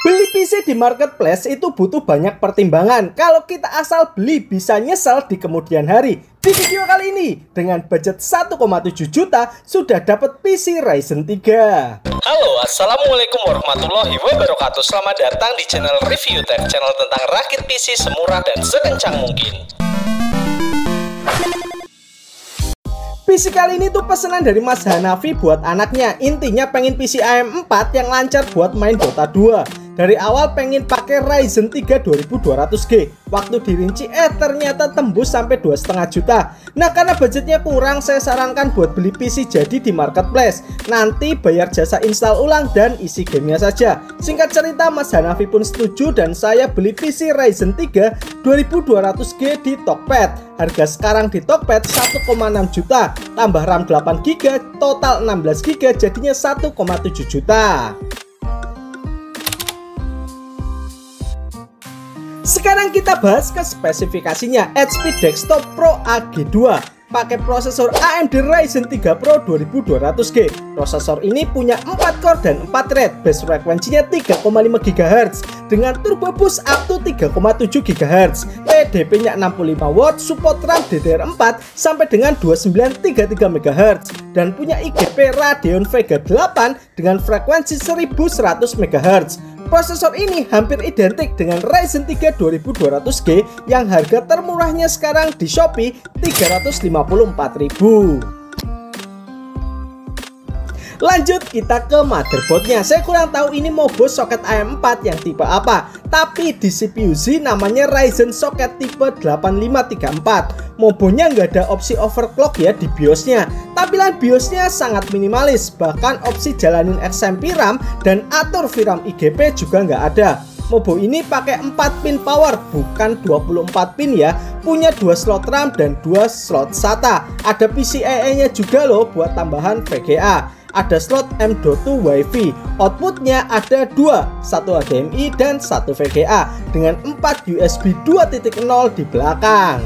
Beli PC di marketplace itu butuh banyak pertimbangan. Kalau kita asal beli bisa nyesel di kemudian hari. Di video kali ini, dengan budget 1,7 juta sudah dapat PC Ryzen 3. Halo, assalamualaikum warahmatullahi wabarakatuh. Selamat datang di channel Review Tech, channel tentang rakit PC semurah dan sekencang mungkin. PC kali ini tuh pesanan dari Mas Hanafi buat anaknya. Intinya pengen PC AM4 yang lancar buat main Dota 2. Dari awal pengen pakai Ryzen 3 2200G. Waktu dirinci ternyata tembus sampai 2,5 juta. Nah, karena budgetnya kurang, saya sarankan buat beli PC jadi di marketplace. Nanti bayar jasa install ulang dan isi gamenya saja. Singkat cerita, Mas Hanafi pun setuju dan saya beli PC Ryzen 3 2200G di Tokped. Harga sekarang di Tokped 1,6 juta. Tambah RAM 8GB, total 16GB jadinya 1,7 juta. Sekarang kita bahas ke spesifikasinya. HP Desktop Pro AG2 pakai prosesor AMD Ryzen 3 Pro 2200G. Prosesor ini punya 4 core dan 4 thread. Base frekuensinya 3,5 GHz dengan turbo boost up to 3,7 GHz. TDP-nya 65 watt, support RAM DDR4 sampai dengan 2933 MHz dan punya IGP Radeon Vega 8 dengan frekuensi 1100 MHz. Prosesor ini hampir identik dengan Ryzen 3 2200G yang harga termurahnya sekarang di Shopee 354.000. Lanjut kita ke motherboardnya. Saya kurang tahu ini Mobo soket AM4 yang tipe apa, tapi di CPU Z namanya Ryzen soket tipe 8534. Mobonya nggak ada opsi overclock ya di BIOSnya. Tampilan BIOSnya sangat minimalis, bahkan opsi jalanin XMP RAM dan atur VRAM IGP juga nggak ada. Mobo ini pakai 4 pin power, bukan 24 pin ya. Punya 2 slot RAM dan 2 slot SATA. Ada PCIe nya juga loh buat tambahan VGA. Ada slot M.2 Wi-Fi. Outputnya ada 2, 1 HDMI dan 1 VGA dengan 4 USB 2.0 di belakang.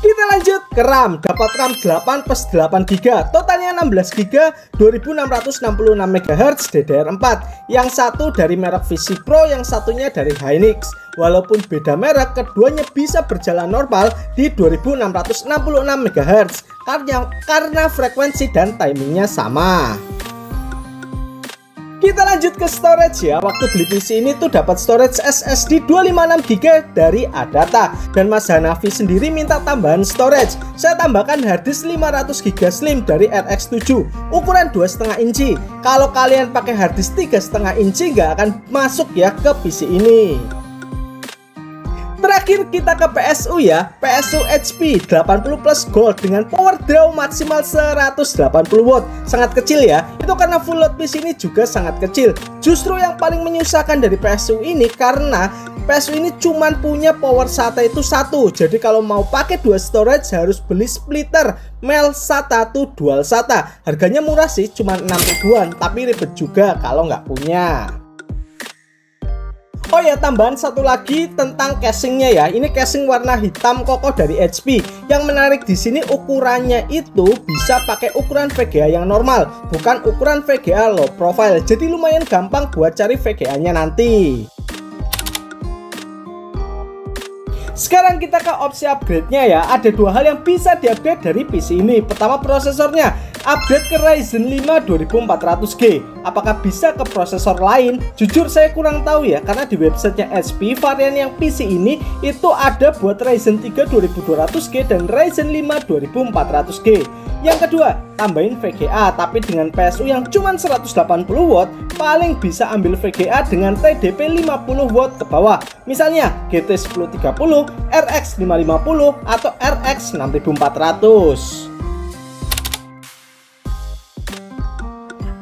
Kita lanjut ke RAM. Dapat RAM 8+8GB, totalnya 16GB, 2666 MHz DDR4. Yang satu dari merek VC Pro, yang satunya dari Hynix. Walaupun beda merek, keduanya bisa berjalan normal di 2666 MHz karena frekuensi dan timingnya sama. Kita lanjut ke storage ya. Waktu beli PC ini tuh dapat storage SSD 256GB dari Adata. Dan Mas Hanafi sendiri minta tambahan storage. Saya tambahkan harddisk 500GB slim dari RX7 ukuran 2,5 inci. Kalau kalian pakai harddisk 3,5 inci nggak akan masuk ya ke PC ini. Terakhir kita ke PSU ya. PSU HP 80 Plus Gold dengan power draw maksimal 180 watt. Sangat kecil ya. Itu karena full load PC ini juga sangat kecil. Justru yang paling menyusahkan dari PSU ini karena PSU ini cuman punya power SATA itu 1. Jadi kalau mau pakai 2 storage harus beli splitter MEL SATA tuh dual SATA. Harganya murah sih, cuma 6 ribuan, tapi ribet juga kalau nggak punya. Oh ya, tambahan satu lagi tentang casingnya ya. Ini casing warna hitam kokoh dari HP. Yang menarik di sini ukurannya itu bisa pakai ukuran VGA yang normal, bukan ukuran VGA low profile. Jadi lumayan gampang buat cari VGA-nya nanti. Sekarang kita ke opsi upgrade-nya ya. Ada 2 hal yang bisa diupgrade dari PC ini. Pertama, prosesornya. Upgrade ke Ryzen 5 2400G. Apakah bisa ke prosesor lain? Jujur saya kurang tahu ya, karena di websitenya HP varian yang PC ini itu ada buat Ryzen 3 2200G dan Ryzen 5 2400G. Yang kedua, tambahin VGA tapi dengan PSU yang cuma 180 watt, paling bisa ambil VGA dengan TDP 50 watt ke bawah. Misalnya GT 1030, RX 550 atau RX 6400.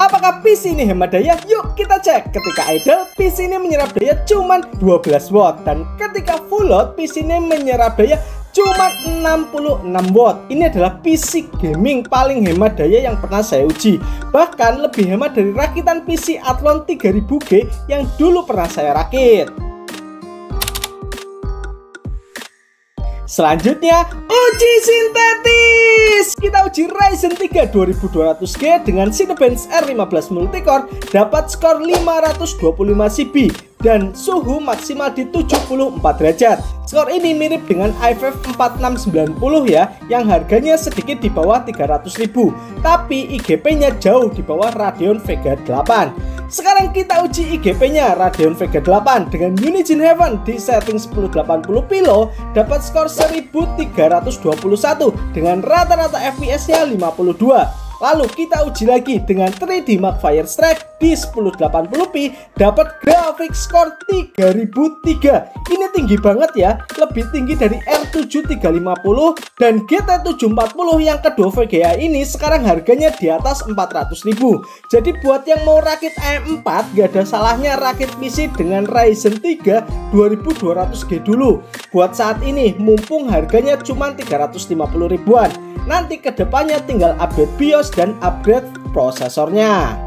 Apakah PC ini hemat daya? Yuk kita cek. Ketika idle, PC ini menyerap daya cuma 12 watt. Dan ketika full load, PC ini menyerap daya cuma 66 watt. Ini adalah PC gaming paling hemat daya yang pernah saya uji. Bahkan lebih hemat dari rakitan PC Athlon 3000G yang dulu pernah saya rakit. Selanjutnya, uji sintetis. Kita uji Ryzen 3 2200G dengan Cinebench R15 Multicore, dapat skor 525 CP dan suhu maksimal di 74 derajat. Skor ini mirip dengan i5 4690 ya, yang harganya sedikit di bawah 300.000, tapi IGP-nya jauh di bawah Radeon Vega 8. Sekarang kita uji IGP-nya Radeon Vega 8 dengan Unigine Heaven di setting 1080p low, dapat skor 1321 dengan rata-rata FPS-nya 52. Lalu kita uji lagi dengan 3D Mark Firestrike di 1080p, dapat grafik skor 3003. Ini tinggi banget ya, lebih tinggi dari R7 350 dan GT 740 yang kedua VGA ini sekarang harganya di atas 400.000. Jadi buat yang mau rakit AM4, gak ada salahnya rakit PC dengan Ryzen 3 2200G dulu. Buat saat ini mumpung harganya cuma 350 ribuan. Nanti kedepannya tinggal update BIOS dan upgrade prosesornya.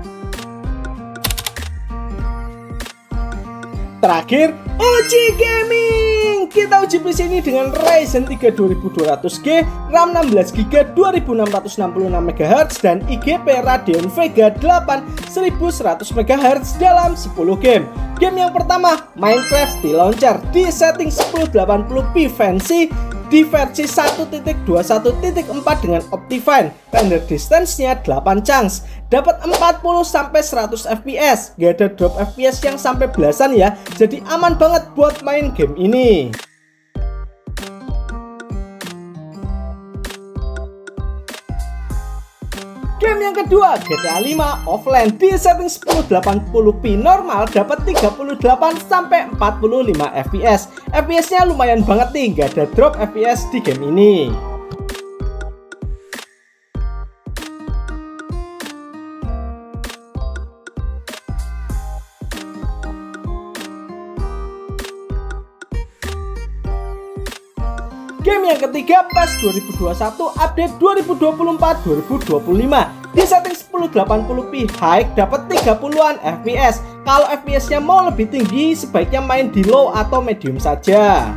Terakhir, uji gaming. Kita uji PC ini dengan Ryzen 3 2200G, RAM 16GB 2666MHz dan IGP Radeon Vega 8 1100MHz dalam 10 game. Game yang pertama, Minecraft di launcher di setting 1080p fancy di versi 1.21.4 dengan Optifine, render distance-nya 8 chunks, dapat 40-100 fps, gak ada drop fps yang sampai belasan ya, jadi aman banget buat main game ini. Game yang kedua, GTA 5 offline di setting 1080p normal, dapat 38-45 fps. FPS-nya lumayan banget nih, gak ada drop FPS di game ini. Game yang ketiga, PES 2021 update 2024-2025 di setting 1080p high, dapat 30-an fps. Kalau fps-nya mau lebih tinggi, sebaiknya main di low atau medium saja.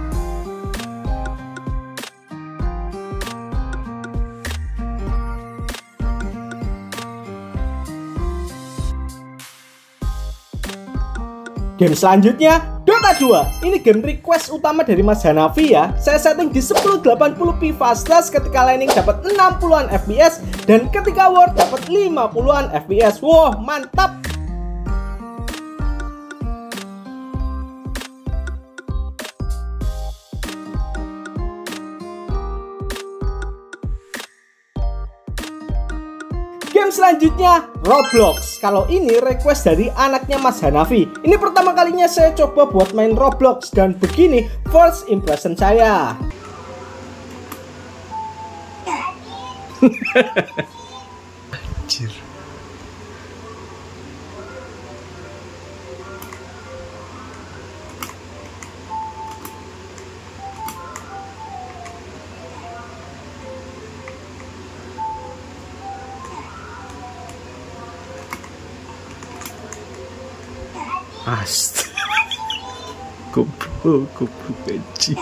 Game selanjutnya, Dota 2. Ini game request utama dari Mas Hanafi ya. Saya setting di 1080p fastest, ketika laning dapat 60-an fps dan ketika war dapat 50-an fps. Wow, mantap. Game selanjutnya, Roblox. Kalau ini request dari anaknya Mas Hanafi. Ini pertama kalinya saya coba buat main Roblox dan begini first impression saya. Anjir. Goblok gaji.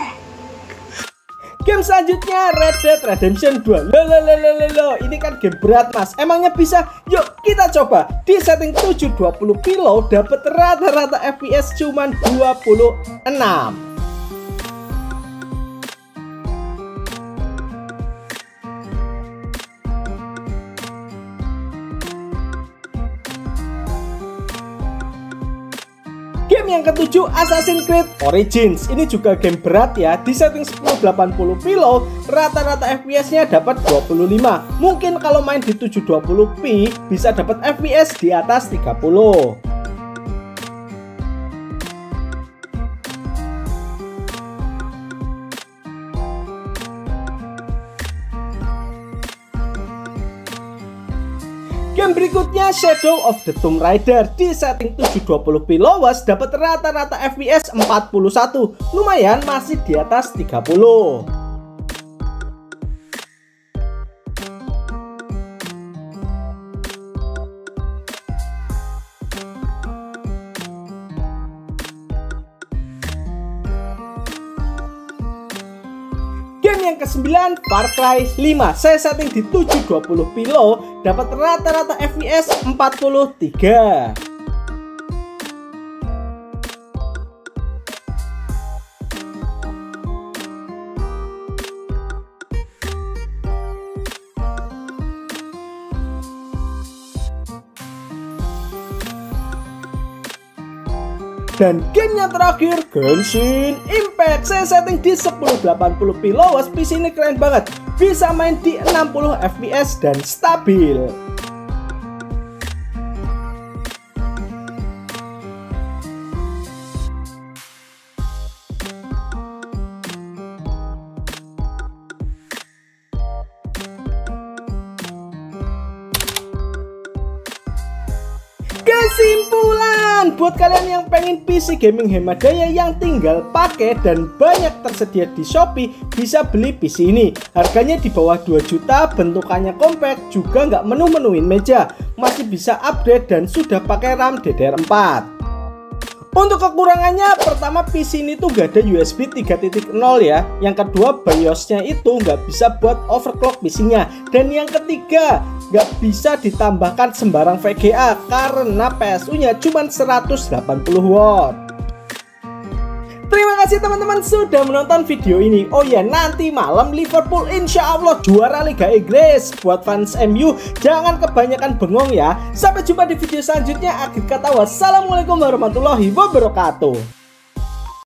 Game selanjutnya, Red Dead Redemption 2. Loh, ini kan game berat mas, emangnya bisa? Yuk kita coba. Di setting 720p low, dapat rata-rata fps cuman 26. Game yang ketujuh, Assassin's Creed Origins. Ini juga game berat ya. Di setting 1080p low, rata-rata FPS-nya dapat 25. Mungkin kalau main di 720p bisa dapat FPS di atas 30. Game berikutnya, Shadow of the Tomb Raider. Di setting 720p lowest, dapat rata-rata FPS 41. Lumayan, masih di atas 30. yang ke-9 Far Cry 5. Saya setting di 720p low, dapat rata-rata FPS 43. Dan game yang terakhir, Genshin Impact. Saya setting di 1080p low. PC ini keren banget, bisa main di 60 fps dan stabil. Kesimpulan, buat kalian yang pengen PC gaming hemat daya yang tinggal pakai dan banyak tersedia di Shopee, bisa beli PC ini. Harganya di bawah 2 juta, bentukannya compact, juga nggak menu-menuin meja, masih bisa upgrade dan sudah pakai RAM DDR4. Untuk kekurangannya, pertama PC ini tuh gak ada USB 3.0 ya. Yang kedua, BIOSnya itu nggak bisa buat overclock PC-nya. Dan yang ketiga, nggak bisa ditambahkan sembarang VGA karena PSU-nya cuma 180 watt. Terima kasih teman-teman sudah menonton video ini. Oh ya, nanti malam Liverpool insya Allah juara Liga Inggris. Buat fans MU jangan kebanyakan bengong ya. Sampai jumpa di video selanjutnya. Akhir kata wassalamualaikum warahmatullahi wabarakatuh.